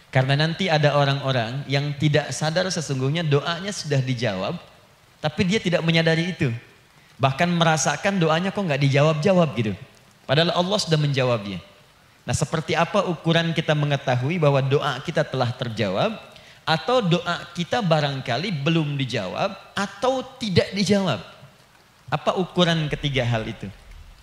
Karena nanti ada orang-orang yang tidak sadar sesungguhnya doanya sudah dijawab, tapi dia tidak menyadari itu. Bahkan merasakan doanya kok nggak dijawab-jawab gitu. Padahal Allah sudah menjawabnya. Nah, seperti apa ukuran kita mengetahui bahwa doa kita telah terjawab, atau doa kita barangkali belum dijawab, atau tidak dijawab? Apa ukuran ketiga hal itu?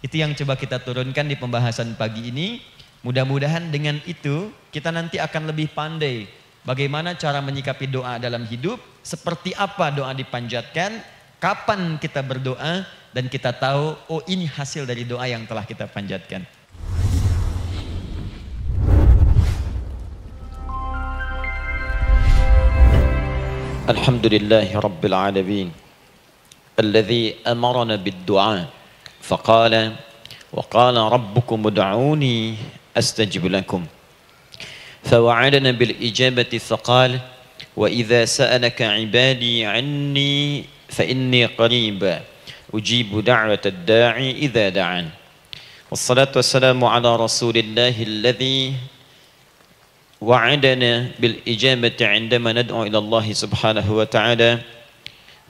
Itu yang coba kita turunkan di pembahasan pagi ini. Mudah-mudahan dengan itu kita nanti akan lebih pandai bagaimana cara menyikapi doa dalam hidup, seperti apa doa dipanjatkan, kapan kita berdoa, dan kita tahu, oh ini hasil dari doa yang telah kita panjatkan. Alhamdulillahi Rabbil Alamin Alladhi amarana bid-du'a faqala wa qala rabbukum ud'uni astajib lakum fawa'adana bil-ijabati faqala wa idha sa'alaka ibadi anni fa inni qarib ujibu da'wata ad-da'i idha da'an wassalatu wassalamu ala rasulillahi alladhi وعدنا بالإجابة عندما ندعو إلى الله سبحانه وتعالى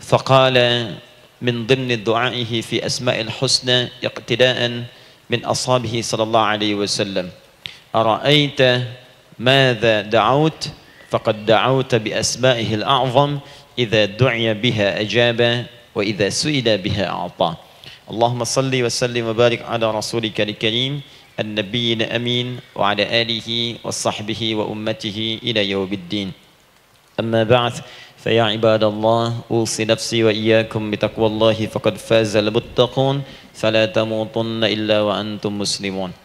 فقال من ضمن دعائه في أسماء الحسنى اقتداء من أصحابه صلى الله عليه وسلم أرأيت ماذا دعوت فقد دعوت بأسمائه الأعظم إذا دعي بها أجاب وإذا سئل بها أعطى اللهم صل وسلم وبارك على رسولك الكريم النبي الأمين وعلى آله وصحبه وأمته إلى يوم الدين أما بعد فيا عباد الله أوصي نفسي وإياكم بتقوى الله فقد فاز المتقون فلا تموتن إلا وأنتم مسلمون.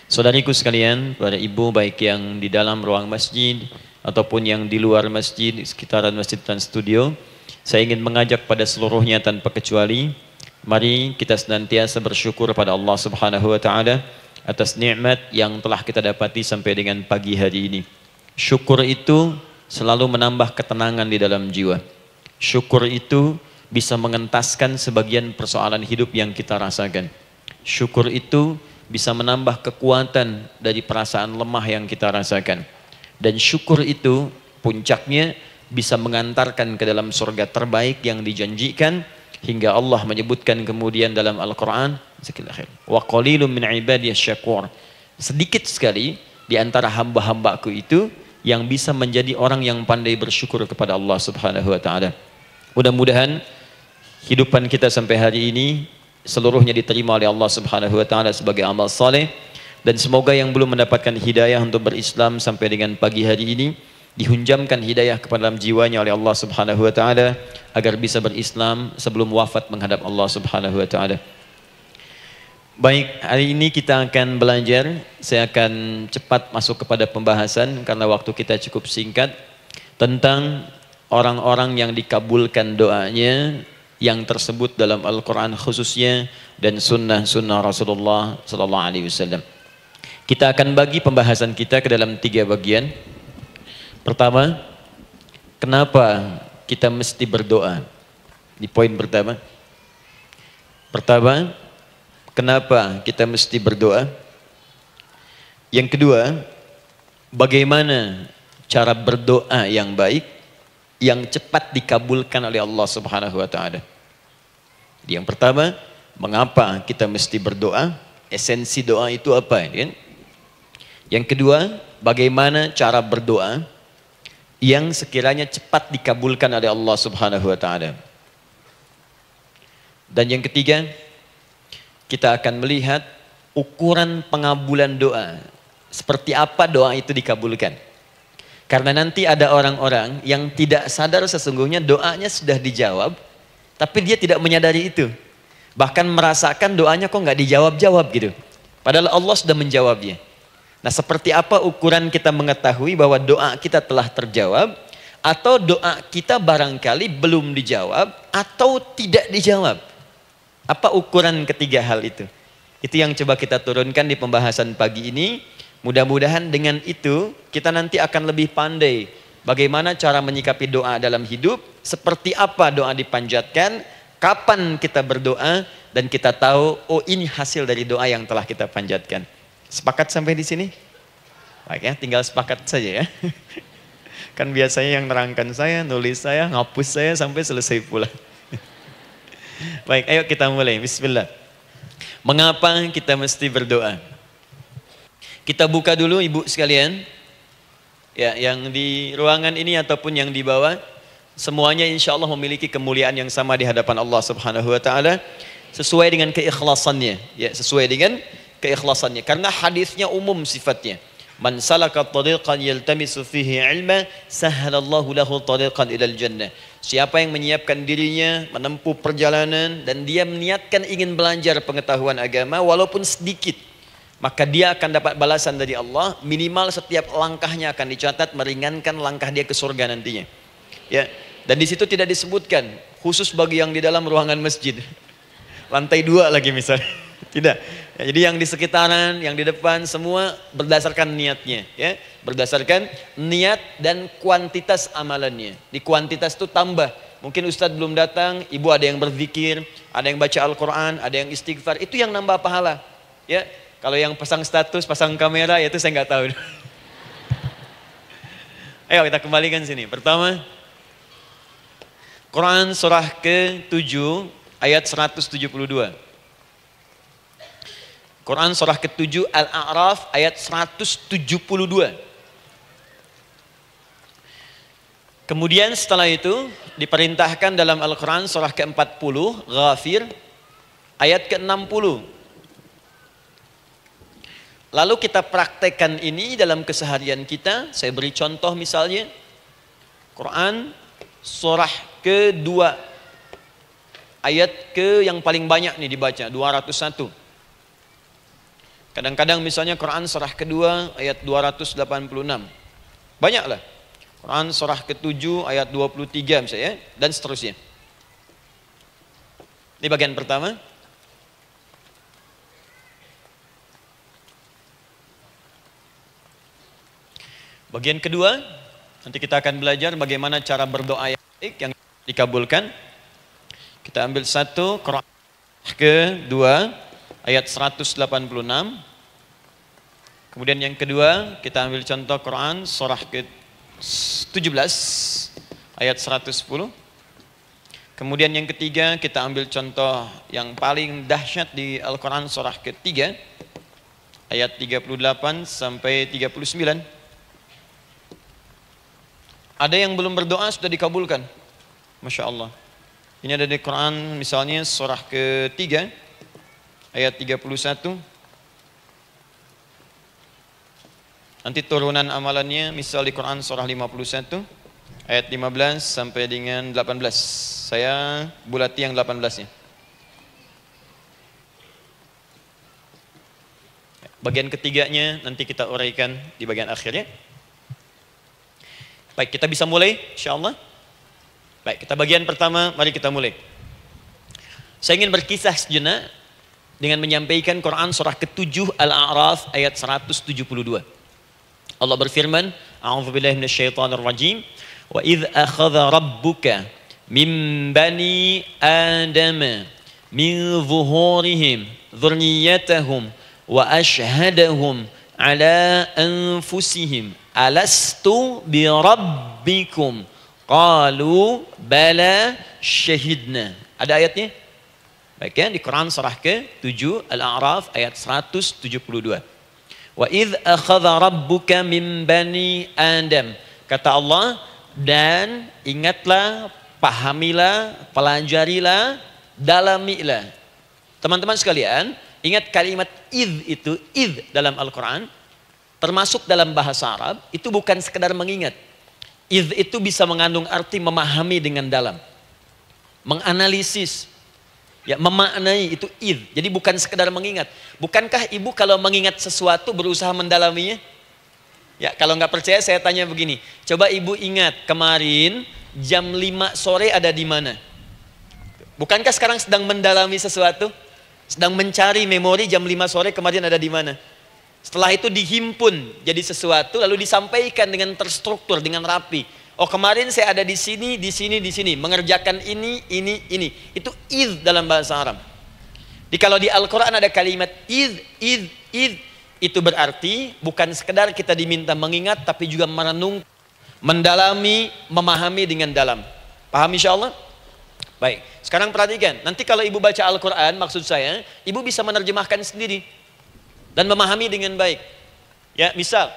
Saudariku sekalian, para ibu baik yang di dalam ruang masjid ataupun yang di luar masjid, di sekitaran masjid dan studio, saya ingin mengajak pada seluruhnya tanpa kecuali, mari kita senantiasa bersyukur pada Allah Subhanahu wa taala atas nikmat yang telah kita dapati sampai dengan pagi hari ini. Syukur itu selalu menambah ketenangan di dalam jiwa. Syukur itu bisa mengentaskan sebagian persoalan hidup yang kita rasakan. Syukur itu bisa menambah kekuatan dari perasaan lemah yang kita rasakan. Dan syukur itu puncaknya bisa mengantarkan ke dalam surga terbaik yang dijanjikan. Hingga Allah menyebutkan kemudian dalam Al-Quran, wa qalilun min ibadiyasy syakur. Sedikit sekali di antara hamba-hambaku itu yang bisa menjadi orang yang pandai bersyukur kepada Allah Subhanahu wa taala. Mudah-mudahan hidupan kita sampai hari ini seluruhnya diterima oleh Allah Subhanahu wa taala sebagai amal saleh, dan semoga yang belum mendapatkan hidayah untuk berislam sampai dengan pagi hari ini dihunjamkan hidayah kepada dalam jiwanya oleh Allah Subhanahu wa taala agar bisa berislam sebelum wafat menghadap Allah Subhanahu wa taala. Baik, hari ini kita akan belajar. Saya akan cepat masuk kepada pembahasan karena waktu kita cukup singkat, tentang orang-orang yang dikabulkan doanya yang tersebut dalam Al-Quran khususnya dan sunnah-sunnah Rasulullah sallallahu alaihi wasallam. Kita akan bagi pembahasan kita ke dalam 3 bagian. Pertama, kenapa kita mesti berdoa? Di poin pertama. Pertama, kenapa kita mesti berdoa? Yang kedua, bagaimana cara berdoa yang baik, yang cepat dikabulkan oleh Allah Subhanahu wa taala? Yang pertama, mengapa kita mesti berdoa? Esensi doa itu apa, kan? Yang kedua, bagaimana cara berdoa yang sekiranya cepat dikabulkan oleh Allah Subhanahu wa taala. Dan yang ketiga, kita akan melihat ukuran pengabulan doa. Seperti apa doa itu dikabulkan. Karena nanti ada orang-orang yang tidak sadar sesungguhnya doanya sudah dijawab, tapi dia tidak menyadari itu. Bahkan merasakan doanya kok nggak dijawab-jawab gitu. Padahal Allah sudah menjawabnya. Nah, seperti apa ukuran kita mengetahui bahwa doa kita telah terjawab, atau doa kita barangkali belum dijawab, atau tidak dijawab? Apa ukuran ketiga hal itu? Itu yang coba kita turunkan di pembahasan pagi ini. Mudah-mudahan dengan itu kita nanti akan lebih pandai bagaimana cara menyikapi doa dalam hidup, seperti apa doa dipanjatkan, kapan kita berdoa, dan kita tahu, oh ini hasil dari doa yang telah kita panjatkan. Sepakat sampai di sini? Baik ya, tinggal sepakat saja ya. Kan biasanya yang nerangkan saya, nulis saya, ngapus saya sampai selesai pula. Baik, ayo kita mulai. Bismillah. Mengapa kita mesti berdoa? Kita buka dulu ibu sekalian. Ya, yang di ruangan ini ataupun yang di bawah, semuanya insya Allah memiliki kemuliaan yang sama di hadapan Allah Subhanahu wa taala sesuai dengan keikhlasannya. Ya, sesuai dengan keikhlasannya. Karena hadisnya umum sifatnya. Man salaka tariqan yaltamisu fihi ilma sahhalallahu lahu tariqan ilal jannah. Siapa yang menyiapkan dirinya menempuh perjalanan dan dia meniatkan ingin belajar pengetahuan agama walaupun sedikit, maka dia akan dapat balasan dari Allah, minimal setiap langkahnya akan dicatat meringankan langkah dia ke surga nantinya. Ya, dan di situ tidak disebutkan khusus bagi yang di dalam ruangan masjid. Lantai 2 lagi misalnya. Tidak. Ya, jadi yang di sekitaran, yang di depan semua berdasarkan niatnya, ya. Berdasarkan niat dan kuantitas amalannya. Di kuantitas itu tambah. Mungkin Ustadz belum datang, ibu ada yang berzikir, ada yang baca Al-Qur'an, ada yang istighfar. Itu yang nambah pahala. Ya. Kalau yang pasang status, pasang kamera, ya itu saya nggak tahu. Ayo kita kembalikan sini. Pertama, Quran surah ke-7 ayat 172. Quran surah ke-7 Al-A'raf ayat 172. Kemudian setelah itu diperintahkan dalam Al-Quran surah ke-40 Ghafir ayat ke-60. Lalu kita praktekkan ini dalam keseharian kita. Saya beri contoh misalnya Quran surah ke-2 ayat ke yang paling banyak nih dibaca 201. Kadang-kadang misalnya Quran surah kedua ayat 286. Banyaklah. Quran surah ke-7 ayat 23 misalnya dan seterusnya. Ini bagian pertama. Bagian kedua, nanti kita akan belajar bagaimana cara berdoa yang baik yang dikabulkan. Kita ambil satu Quran kedua ayat 186. Kemudian yang kedua kita ambil contoh Quran surah ke-17 ayat 110. Kemudian yang ketiga kita ambil contoh yang paling dahsyat di Al-Quran surah ke-3 ayat 38 sampai 39. Ada yang belum berdoa sudah dikabulkan. Masya Allah. Ini ada di Quran misalnya surah ke-3 ayat 31. Nanti turunan amalannya misal di Quran surah 51 ayat 15 sampai dengan 18. Saya bulati yang 18-nya. Bagian ketiganya nanti kita uraikan di bagian akhirnya. Baik, kita bisa mulai insyaallah. Baik, kita bagian pertama, mari kita mulai. Saya ingin berkisah sejenak dengan menyampaikan Quran surah ke-7 Al-A'raf ayat 172. Allah berfirman, A'udzubillahi minasyaitonir rajim, wa idz akhadha rabbuka min bani adama min zuhurihim dzurriyyatahum wa ashhadahum ala anfusihim alastu bi rabbikum qalu bala syahidna. Ada ayatnya? Baik ya, di Quran surah ke-7 Al-A'raf ayat 172. Wa idz akhadha rabbuka min bani Adam. Kata Allah, dan ingatlah, pahamilah, pelajarilah, dalamilah. Teman-teman sekalian, ingat kalimat idz itu, idz dalam Al-Quran, termasuk dalam bahasa Arab, itu bukan sekedar mengingat. Idz itu bisa mengandung arti memahami dengan dalam. Menganalisis. Ya, memaknai itu idz. Jadi bukan sekedar mengingat. Bukankah ibu kalau mengingat sesuatu berusaha mendalaminya? Ya, kalau nggak percaya saya tanya begini. Coba ibu ingat kemarin jam 5 sore ada di mana? Bukankah sekarang sedang mendalami sesuatu? Sedang mencari memori jam 5 sore kemarin ada di mana? Setelah itu dihimpun jadi sesuatu lalu disampaikan dengan terstruktur, dengan rapi. Oh, kemarin saya ada di sini, di sini, di sini, mengerjakan ini. Itu idz dalam bahasa Arab. Kalau di Al-Quran ada kalimat idz. Itu berarti bukan sekedar kita diminta mengingat, tapi juga merenung, mendalami, memahami dengan dalam. Paham insyaallah? Baik, sekarang perhatikan. Nanti kalau ibu baca Al-Quran, maksud saya, ibu bisa menerjemahkan sendiri dan memahami dengan baik. Ya, misal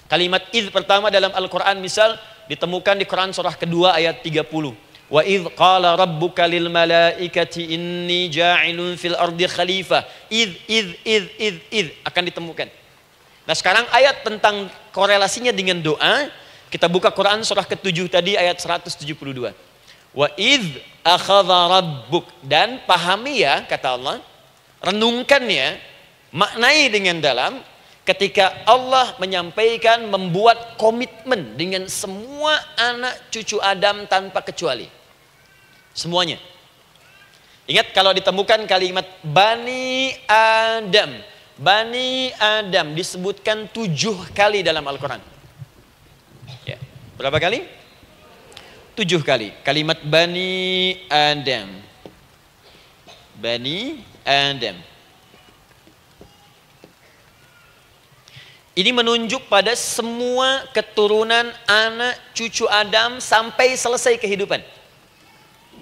kalimat idz pertama dalam Al-Quran, misal ditemukan di Quran surah kedua ayat 30. Wa idz qala rabbuka lil malaikati inni ja'ilun fil ardi khalifah. Idz akan ditemukan. Nah, sekarang ayat tentang korelasinya dengan doa, kita buka Quran surah ke-7 tadi ayat 172. Wa idz akhadha rabbuk, dan pahami ya kata Allah, renungkan ya, maknai dengan dalam ketika Allah menyampaikan, membuat komitmen dengan semua anak cucu Adam tanpa kecuali. Semuanya. Ingat kalau ditemukan kalimat Bani Adam. Bani Adam disebutkan 7 kali dalam Al-Quran. Ya. Berapa kali? 7 kali. Kalimat Bani Adam. Bani Adam. Ini menunjuk pada semua keturunan anak cucu Adam sampai selesai kehidupan.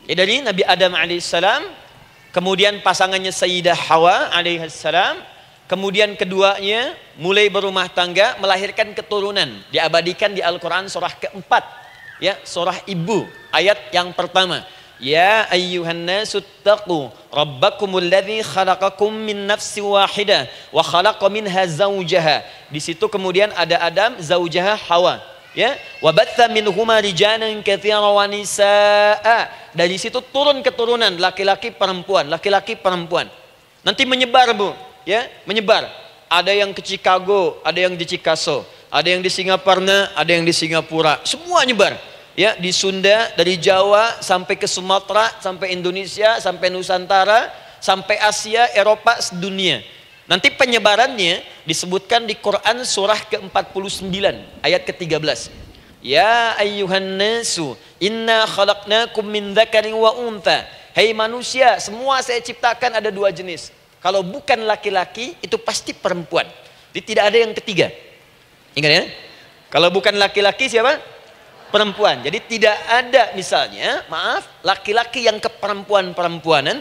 Ya, dari Nabi Adam alaihissalam, kemudian pasangannya Sayyidah Hawa alaihissalam, kemudian keduanya mulai berumah tangga, melahirkan keturunan. Diabadikan di Al-Quran surah keempat, ya, surah Ibu, ayat yang pertama. Ya ayyuhan nasu taqu rabbakumul ladzi khalaqakum min nafsin wahidah wa khalaqa minha zawjaha. Di situ kemudian ada Adam, zawjaha Hawa, ya. Wa batha minhuma rijalan katsiran wa nisaa. Dari situ turun keturunan laki-laki perempuan, laki-laki perempuan. Nanti menyebar, Bu, ya, menyebar. Ada yang ke Chicago, ada yang di Chicago, ada yang di Singaparna, ada yang di Singapura. Semua nyebar. Ya, di Sunda, dari Jawa sampai ke Sumatera, sampai Indonesia, sampai Nusantara, sampai Asia, Eropa, sedunia. Nanti penyebarannya disebutkan di Quran surah ke-49 ayat ke-13. Ya ayyuhan nasu inna khalaqnakum min dzakarin wa untha. Hai manusia, semua saya ciptakan ada 2 jenis. Kalau bukan laki-laki itu pasti perempuan. Jadi tidak ada yang ketiga. Ingat ya? Kalau bukan laki-laki siapa? Perempuan. Jadi tidak ada misalnya, maaf, laki-laki yang keperempuan-perempuanan,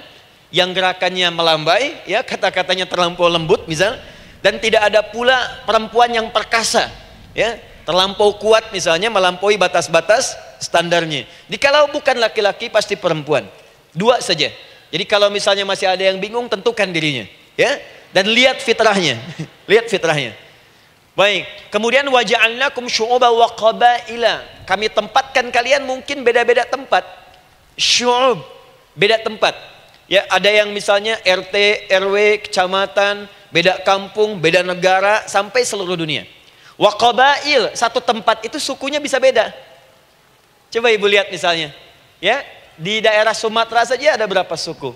yang gerakannya melambai, ya, kata-katanya terlampau lembut misal, dan tidak ada pula perempuan yang perkasa, ya, terlampau kuat misalnya, melampaui batas-batas standarnya. Jadi kalau bukan laki-laki pasti perempuan. 2 saja. Jadi kalau misalnya masih ada yang bingung, tentukan dirinya, ya, dan lihat fitrahnya. Lihat fitrahnya. Baik, kemudian waja'alnakum syu'uban wa qabaila. Kami tempatkan kalian mungkin beda-beda tempat. Syu'ub, beda tempat. Ya, ada yang misalnya RT, RW, kecamatan, beda kampung, beda negara, sampai seluruh dunia. Wa qabail, satu tempat itu sukunya bisa beda. Coba Ibu lihat misalnya, ya, di daerah Sumatera saja ada berapa suku?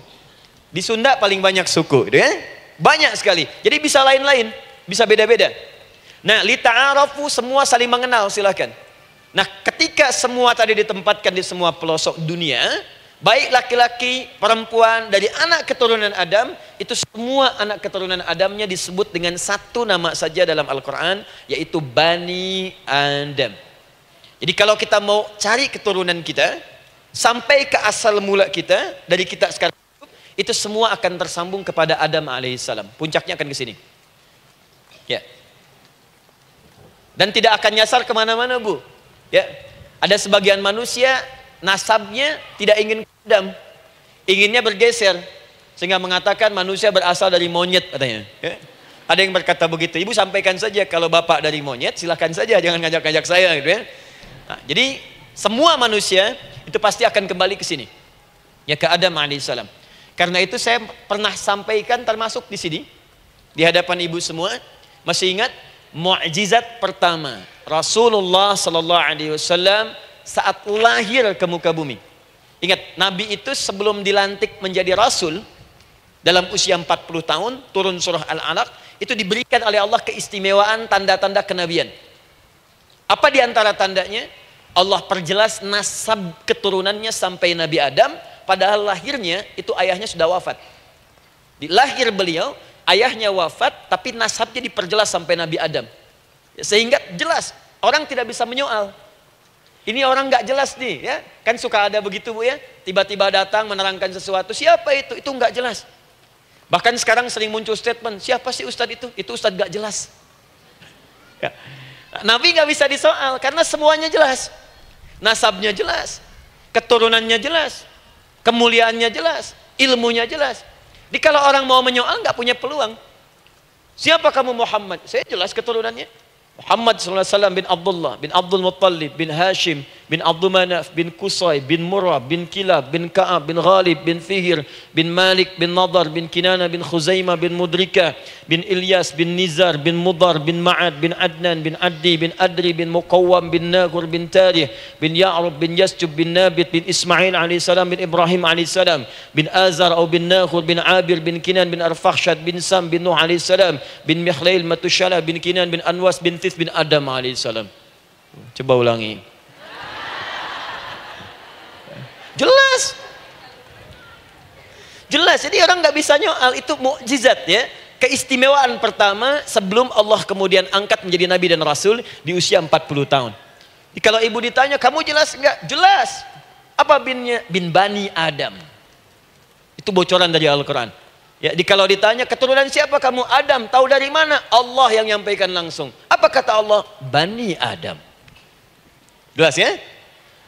Di Sunda paling banyak suku, gitu ya? Banyak sekali. Jadi bisa lain-lain, bisa beda-beda. Nah, lita'arafu, semua saling mengenal, silakan. Nah, ketika semua tadi ditempatkan di semua pelosok dunia, baik laki-laki, perempuan, dari anak keturunan Adam, itu semua anak keturunan Adamnya disebut dengan satu nama saja dalam Al-Quran, yaitu Bani Adam. Jadi kalau kita mau cari keturunan kita, sampai ke asal mula kita, dari kita sekarang, itu semua akan tersambung kepada Adam alaihissalam. Puncaknya akan ke sini. Ya. Dan tidak akan nyasar kemana-mana, Bu. Ya, ada sebagian manusia nasabnya tidak ingin ke Adam, inginnya bergeser, sehingga mengatakan manusia berasal dari monyet katanya. Ya. Ada yang berkata begitu. Ibu sampaikan saja kalau bapak dari monyet, silakan saja, jangan ngajak-ngajak saya, gitu ya. Nah, jadi semua manusia itu pasti akan kembali ke sini, ya, ke Adam alaihissalam. Karena itu saya pernah sampaikan termasuk di sini, di hadapan ibu semua, masih ingat? Mukjizat pertama Rasulullah sallallahu alaihi wasallam saat lahir ke muka bumi. Ingat, Nabi itu sebelum dilantik menjadi Rasul dalam usia 40 tahun, turun surah Al-Alaq, itu diberikan oleh Allah keistimewaan tanda-tanda kenabian. Apa di antara tandanya? Allah perjelas nasab keturunannya sampai Nabi Adam, padahal lahirnya itu ayahnya sudah wafat. Di lahir beliau, ayahnya wafat, tapi nasabnya diperjelas sampai Nabi Adam. Sehingga jelas, orang tidak bisa menyoal. Ini orang nggak jelas nih, ya. Kan suka ada begitu Bu ya, tiba-tiba datang menerangkan sesuatu, siapa itu? Itu nggak jelas. Bahkan sekarang sering muncul statement, siapa sih Ustadz itu? Itu Ustadz nggak jelas. Ya. Nabi nggak bisa disoal, karena semuanya jelas. Nasabnya jelas, keturunannya jelas, kemuliaannya jelas, ilmunya jelas. Jadi kalau orang mau menyoal nggak punya peluang. Siapa kamu Muhammad? Saya jelas keturunannya. Muhammad SAW bin Abdullah, bin Abdul Muttalib, bin Hashim, bin Abdul Manaf, bin Qusay, bin Murrah, bin Kilab, bin Ka'ab, bin Ghalib, bin Fihir, bin Malik, bin Nadar, bin Kinana, bin Khuzaimah, bin Mudrika, bin Ilyas, bin Nizar, bin Mudar, bin Ma'ad, bin Adnan, bin Addi, bin Adri, bin Muqawwam, bin Nagur, bin Tarih, bin Ya'rub, bin Yasjub, bin Nabit, bin Ismail AS, bin Ibrahim AS, bin Azar atau bin Nagur, bin Abir, bin Kinan, bin Arfakhshad, bin Sam, bin Nuh AS, bin Mikhlail, Matushala, bin Kinan, bin Anwas, bin bin Adam alaihissalam. Coba ulangi. Jelas. Jelas. Jadi orang nggak bisa nyoal, itu mukjizat ya. Keistimewaan pertama sebelum Allah kemudian angkat menjadi nabi dan rasul di usia 40 tahun. Jadi kalau ibu ditanya, kamu jelas nggak? Jelas. Apa binnya? Bin Bani Adam. Itu bocoran dari Al-Quran. Ya, kalau ditanya keturunan siapa kamu? Adam. Tahu dari mana? Allah yang nyampaikan langsung. Apa kata Allah? Bani Adam. Jelas ya?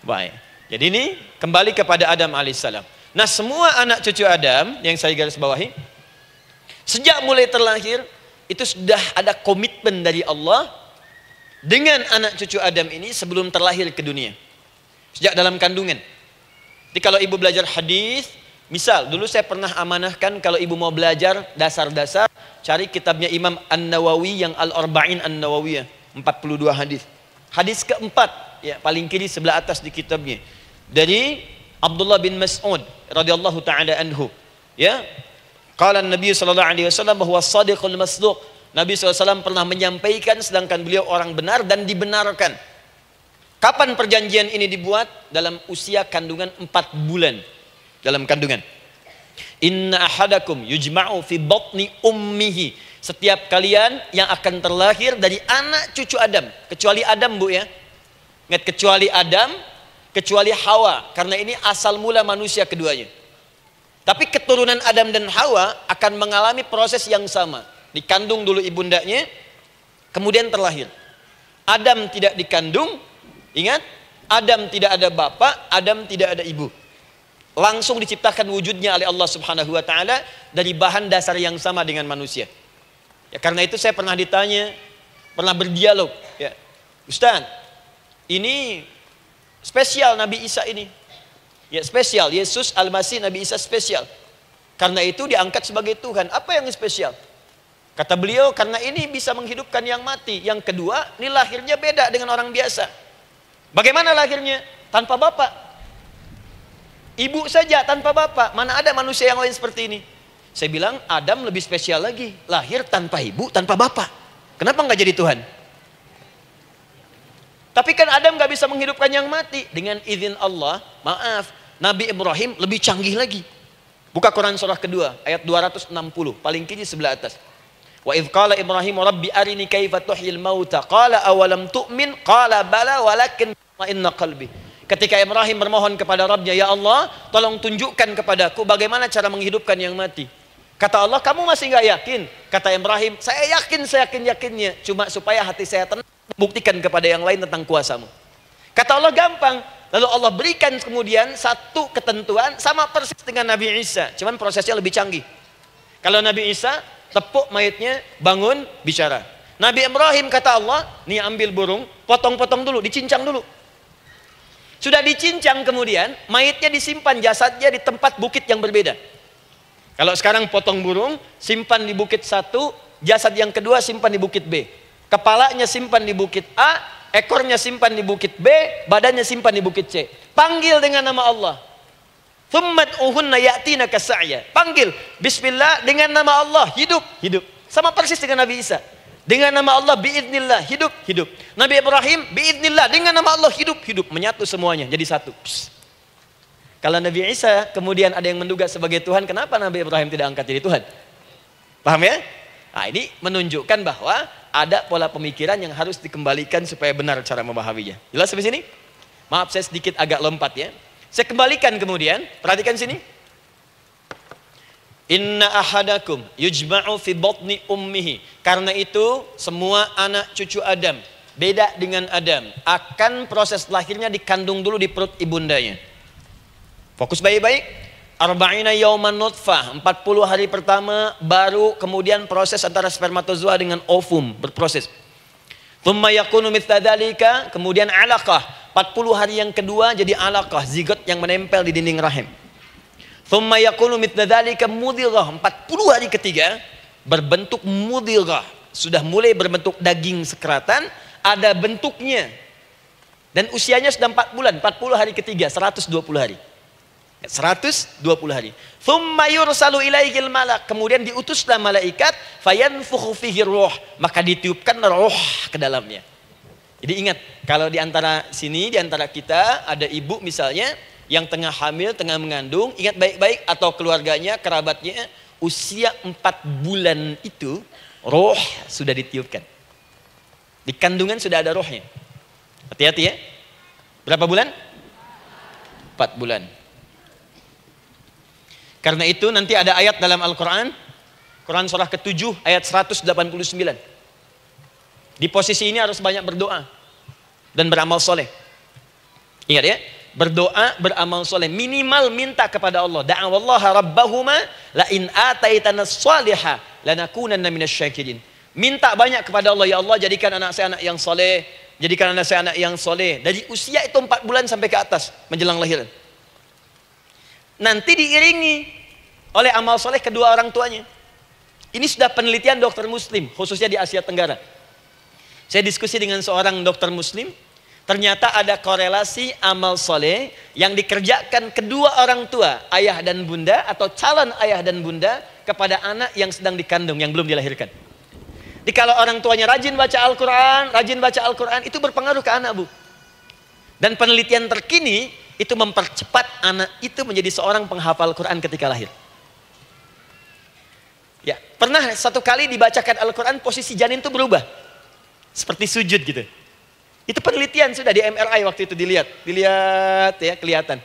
Baik. Jadi ini kembali kepada Adam alaihissalam. Nah, semua anak cucu Adam yang saya garis bawahi, sejak mulai terlahir itu sudah ada komitmen dari Allah dengan anak cucu Adam ini sebelum terlahir ke dunia. Sejak dalam kandungan. Jadi kalau ibu belajar hadis, misal, dulu saya pernah amanahkan kalau ibu mau belajar dasar-dasar, cari kitabnya Imam An-Nawawi yang Al-Arba'in An-Nawawiyah, 42 hadis. Hadis keempat, ya paling kiri sebelah atas di kitabnya. Dari Abdullah bin Mas'ud radhiyallahu taala anhu. Ya. Qala Nabi sallallahu alaihi wasallam bahwa shadiqul masduq. Nabi SAW pernah menyampaikan sedangkan beliau orang benar dan dibenarkan. Kapan perjanjian ini dibuat? Dalam usia kandungan 4 bulan. Dalam kandungan. Inna ahadakum yujma'u fi batni ummihi. Setiap kalian yang akan terlahir dari anak cucu Adam, kecuali Adam Bu ya. Ingat, kecuali Adam, kecuali Hawa, karena ini asal mula manusia keduanya. Tapi keturunan Adam dan Hawa akan mengalami proses yang sama. Dikandung dulu ibundanya, kemudian terlahir. Adam tidak dikandung, ingat, Adam tidak ada bapak, Adam tidak ada ibu. Langsung diciptakan wujudnya oleh Allah Subhanahu wa taala dari bahan dasar yang sama dengan manusia. Ya, karena itu saya pernah ditanya, pernah berdialog, ya. Ustaz, ini spesial Nabi Isa ini. Ya, spesial, Yesus Al-Masih Nabi Isa spesial. Karena itu diangkat sebagai Tuhan. Apa yang spesial? Kata beliau, karena ini bisa menghidupkan yang mati. Yang kedua, ini lahirnya beda dengan orang biasa. Bagaimana lahirnya? Tanpa bapak. Ibu saja tanpa bapak. Mana ada manusia yang lain seperti ini? Saya bilang Adam lebih spesial lagi. Lahir tanpa ibu, tanpa bapak. Kenapa nggak jadi Tuhan? Tapi kan Adam nggak bisa menghidupkan yang mati. Dengan izin Allah, maaf, Nabi Ibrahim lebih canggih lagi. Buka Quran surah kedua, ayat 260. Paling kiri sebelah atas. Wa idh qala Ibrahim Rabbi arini kaifa tuhyil mauta. Qala awalam tu'min. Qala bala walakin inna qalbi. Ketika Ibrahim bermohon kepada Rabbnya, ya Allah, tolong tunjukkan kepadaku bagaimana cara menghidupkan yang mati. Kata Allah, kamu masih nggak yakin? Kata Ibrahim, saya yakin-yakinnya. Cuma supaya hati saya tenang, buktikan kepada yang lain tentang kuasamu. Kata Allah, gampang. Lalu Allah berikan kemudian satu ketentuan sama persis dengan Nabi Isa. Cuman prosesnya lebih canggih. Kalau Nabi Isa, tepuk mayatnya, bangun, bicara. Nabi Ibrahim kata Allah, nih ambil burung, potong-potong dulu, dicincang dulu. Sudah dicincang kemudian, mayatnya disimpan, jasadnya di tempat bukit yang berbeda. Kalau sekarang potong burung, simpan di bukit satu, jasad yang kedua simpan di bukit B. Kepalanya simpan di bukit A, ekornya simpan di bukit B, badannya simpan di bukit C. Panggil dengan nama Allah. Thummad'uhunna ya'tinaka sa'ya. Panggil, bismillah, dengan nama Allah, hidup. Sama persis dengan Nabi Isa. Dengan nama Allah, biiznillah, hidup. Nabi Ibrahim, biiznillah, dengan nama Allah, hidup. Menyatu semuanya, jadi satu. Psst. Kalau Nabi Isa kemudian ada yang menduga sebagai Tuhan, kenapa Nabi Ibrahim tidak angkat jadi Tuhan? Paham ya? Nah, ini menunjukkan bahwa ada pola pemikiran yang harus dikembalikan supaya benar cara memahaminya. Jelas sampai sini? Maaf saya sedikit agak lompat ya. Saya kembalikan kemudian, perhatikan sini. Inna ahadakum yujma'u fi batni ummihi. Karena itu semua anak cucu Adam, beda dengan Adam, akan proses lahirnya dikandung dulu di perut ibundanya. Fokus baik-baik. Arba'ina yauman nutfah, 40 hari pertama baru kemudian proses antara spermatozoa dengan ovum berproses. Thumma yakunu mithla dzalika, kemudian alaqah, 40 hari yang kedua jadi alaqah, zigot yang menempel di dinding rahim. Thumma yakunu mithla dzalika mudghah, 40 hari ketiga berbentuk mudghah, sudah mulai berbentuk daging sekeratan, ada bentuknya. Dan usianya sudah 4 bulan, 40 hari ketiga, 120 hari. 120 hari. Thumma yursalu ilaihil malak, kemudian diutuslah malaikat, fayanfukhu fihi ruh, maka ditiupkan roh ke dalamnya. Jadi ingat, kalau di antara sini, di antara kita ada ibu misalnya yang tengah hamil, tengah mengandung, ingat baik-baik, atau keluarganya, kerabatnya, usia 4 bulan itu roh sudah ditiupkan. Di kandungan sudah ada rohnya. Hati-hati ya. Berapa bulan? 4 bulan. Karena itu nanti ada ayat dalam Al-Quran, Quran surah ke-7 ayat 189. Di posisi ini harus banyak berdoa dan beramal soleh. Ingat ya, berdoa, beramal soleh, minimal minta kepada Allah. Da'awallaha rabbahuma la in ataitana shaliha lanakunanna minasyakirin. Minta banyak kepada Allah, ya Allah jadikan anak saya anak yang soleh, jadikan anak saya anak yang soleh. Dari usia itu 4 bulan sampai ke atas menjelang lahiran. Nanti diiringi oleh amal soleh kedua orang tuanya. Ini sudah penelitian dokter muslim, khususnya di Asia Tenggara. Saya diskusi dengan seorang dokter muslim, ternyata ada korelasi amal soleh yang dikerjakan kedua orang tua, ayah dan bunda, atau calon ayah dan bunda, kepada anak yang sedang dikandung, yang belum dilahirkan. Jadi kalau orang tuanya rajin baca Al-Quran, itu berpengaruh ke anak, Bu. Dan penelitian terkini, itu mempercepat anak itu menjadi seorang penghafal Quran ketika lahir. Ya, pernah satu kali dibacakan Al-Quran, posisi janin itu berubah. Seperti sujud gitu. Itu penelitian sudah di MRI waktu itu dilihat ya, kelihatan.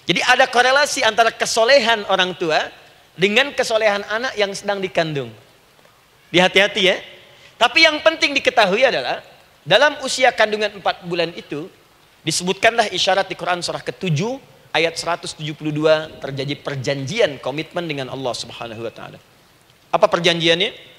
Jadi ada korelasi antara kesolehan orang tua dengan kesolehan anak yang sedang dikandung. Hati-hati ya. Tapi yang penting diketahui adalah dalam usia kandungan 4 bulan itu disebutkanlah isyarat di Quran surah ke-7 ayat 172 terjadi perjanjian komitmen dengan Allah Subhanahu wa taala. Apa perjanjiannya?